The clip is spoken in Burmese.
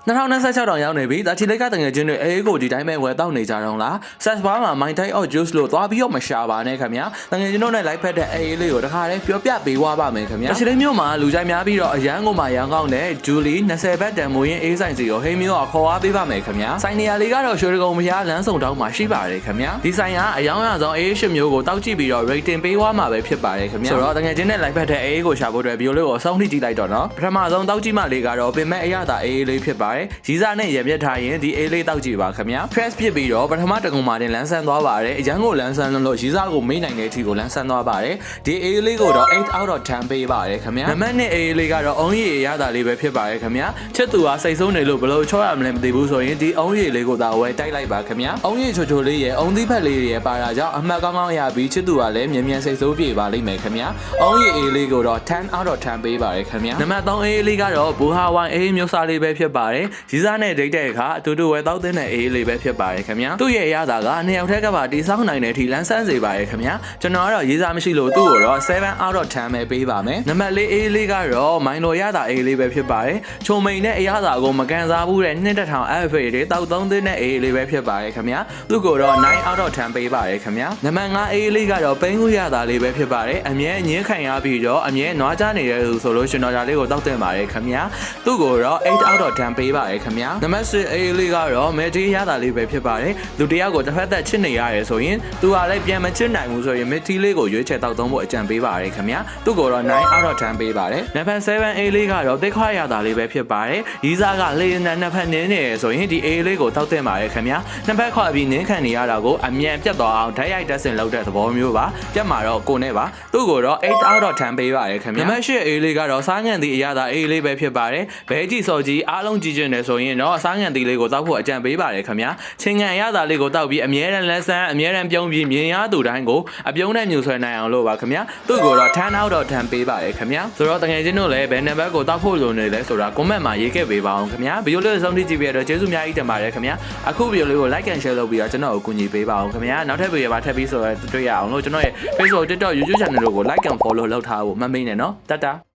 2026တောင်ရောက်နေပြီဒါချီလိုက်ကတငယ်ချင်းတွေအေးကိုဒီတိုင်းပဲဝယ်တောက်နေကြတော့လားဆက်ဘားမှာ My Type of Juice လို့သွားပြီးတော့မရှာပါနဲ့ခင်ဗျာတငယ်ချင်းတို့နဲ့လိုက်ဖက်တဲ့အေးလေးကိုတခါတည်းပြောပြပေးသွားပါမယ်ခင်ဗျာဒါချီလေးမျိုးမှာလူကြိုက်များပြီးတော့အရန်ကိုမှရန်ကောင်းတဲ့ Julie 20ဘတ်တန်မိုးရင်အေးဆိုင်စီကိုဟိမျိုးကခေါ်သွားပေးပါမယ်ခင်ဗျာဆိုင်နေရာလေးကတော့ရွှေကုံမရလမ်းစုံတောင်းမှာရှိပါတယ်ခင်ဗျာဒီဆိုင်ကအယောင်ရဆုံးအေးရှစ်မျိုးကိုတောက်ကြည့်ပြီးတော့ rating ပေးသွားမှာပဲဖြစ်ပါတယ်ခင်ဗျာဆိုတော့တငယ်ချင်းနဲ့လိုက်ဖက်တဲ့အေးကိုရှာဖို့အတွက်ဗီဒီယိုလေးကိုအဆုံးထိကြည့်လိုက်တော့နော်ပထမဆုံးတောက်ကြည့်မှလေးကတော့ပင်မဲ့အရသာအေးလေးဖြစ်ပါတယ်ရီးစားနဲ့ရပြတ်ထားရင်ဒီအေးလေးတောက်ကြည့်ပါခင်ဗျာ press ဖြစ်ပြီးတော့ပထမတကုံမှာတင်လန်းဆန်းသွားပါတယ်အရန်ကိုလန်းဆန်းလို့ရီးစားကိုမေးနိုင်တဲ့အထိကိုလန်းဆန်းသွားပါတယ်ဒီအေးလေးကိုတော့8 out of 10ပေးပါတယ်ခင်ဗျာနံပါတ်1အေးလေးကတော့အုံးရည်ရတာလေးပဲဖြစ်ပါတယ်ခင်ဗျာချစ်သူကစိတ်ဆုံးနေလို့ဘယ်လိုချောရမလဲမသိဘူးဆိုရင်ဒီအုံးရည်လေးကိုသာဝယ်တိုက်လိုက်ပါခင်ဗျာအုံးရည်ချိုချိုလေးရဲ့အုံးသီးဖက်လေးရဲ့ပါတာကြောင့်အမှတ်ကောင်းကောင်းရပြီးချစ်သူကလည်းမြ мян စိတ်ဆိုးပြေပါလိမ့်မယ်ခင်ဗျာအုံးရည်အေးလေးကိုတော့10 out of 10ပေးပါတယ်ခင်ဗျာနံပါတ်3အေးလေးကတော့ဘူဟာဝိုင်အေးမျိုးစားလေးပဲဖြစ်ပါတယ်ရီးစားနဲ့ဒိတ်တဲ့အခါအတူတူဝယ်တောက်တဲ့အေးလေးပဲဖြစ်ပါတယ်ခင်ဗျာသူ့ရဲ့ရတာက2ယောက်ထက်ကပါတိစောင်းနိုင်တဲ့အထိလန်းဆန်းစေပါတယ်ခင်ဗျာကျွန်တော်ကတော့ရေးစားမရှိလို့သူ့ကိုတော့7 out of 10ပဲပေးပါမယ်နံပါတ်4အေးလေးကတော့မိုင်လိုရတာအေးလေးပဲဖြစ်ပါတယ်ချုံမိန်နဲ့အရသာကိုမကန်စားဘူးတဲ့2000 FA တွေတောက်3သင်းနဲ့အေးလေးပဲဖြစ်ပါတယ်ခင်ဗျာသူ့ကိုတော့9 out of 10ပေးပါတယ်ခင်ဗျာနံပါတ်5အေးလေးကတော့ပိန်းခုရတာလေးပဲဖြစ်ပါတယ်အမြဲညင်းခံရပြီးတော့အမြဲနွားကြနေတဲ့သူဆိုလို့ရှင်တော်ဒါလေးကိုတောက်တင်ပါတယ်ခင်ဗျာသူ့ကိုတော့8 out of 10ပေးပါတယ်ခင်ဗျာနံပါတ်6အေးလေးကတော့မဲတီးရတာလေးပဲဖြစ်ပါတယ်လူတယောက်ကိုတစ်ဖက်သက်ချစ်နေရတယ်ဆိုရင်သူကလည်းပြန်မချစ်နိုင်ဘူးဆိုရင်မဲတီးလေးကိုရွေးချယ်တောက်သုံးဖို့အကြံပေးပါတယ်ခင်ဗျာသူ့ကိုတော့9 out of 10ပေးပါတယ်နံပါတ်7အေးလေးကတော့သိခွာရတာလေးပဲဖြစ်ပါတယ်ရီးစားကလေနဲ့နှစ်ဖက်နင်းနေရဆိုရင်ဒီအေးလေးကိုတောက်တင်ပါတယ်ခင်ဗျာနှစ်ဖက်ခွာပြီးနင်းခံနေရတာကိုအမြန်ပြတ်သွားအောင်ဓာတ်ရိုက်တက်ဆင်လုပ်တဲ့သဘောမျိုးပါပြတ်မှာတော့ကိုနဲ့ပါသူ့ကိုတော့8 out of 10ပေးပါတယ်ခင်ဗျာနံပါတ်8အေးလေးကတော့စားငံတီအရသာအေးလေးပဲဖြစ်ပါတယ်ဘဲကြီးစော်ကြီးအားလုံးကြည့်ကျင်တယ်ဆိုရင်တော့စားငံတီလေးကိုတောက်ဖို့အကြံပေးပါတယ်ခင်ဗျာချင်းငံအရသာလေးကိုတောက်ပြီးအမြဲတမ်းလက်ဆန်းအမြဲတမ်းပြုံးပြီးမြင်ရသူတိုင်းကိုအပြုံးနဲ့မြူဆွဲနိုင်အောင်လို့ပါခင်ဗျာသူ့ကိုတော့10 out of 10ပေးပါတယ်ခင်ဗျာဆိုတော့တကယ်ချင်းတို့လည်းဘယ်နံပါတ်ကိုတောက်ဖို့လိုနေလဲဆိုတာ comment မှာရေးခဲ့ပေးပါအောင်ခင်ဗျာဗီဒီယိုလေးကိုဆုံးဖြတ်ကြည့်ပြီးတော့ကျေးဇူးအများကြီးတင်ပါတယ်ခင်ဗျာအခုဗီဒီယိုလေးကို like and share လုပ်ပြီးတော့ကျွန်တော်ကိုကူညီပေးပါအောင်ခင်ဗျာနောက်ထပ်ဗီဒီယိုမှာထပ်ပြီးဆိုတော့တွေ့ရအောင်လို့ကျွန်တော်ရဲ့ Facebook TikTok YouTube channel တို့ကို like and follow လုပ်ထားဖို့မမေ့နဲ့နော်တတ်တာ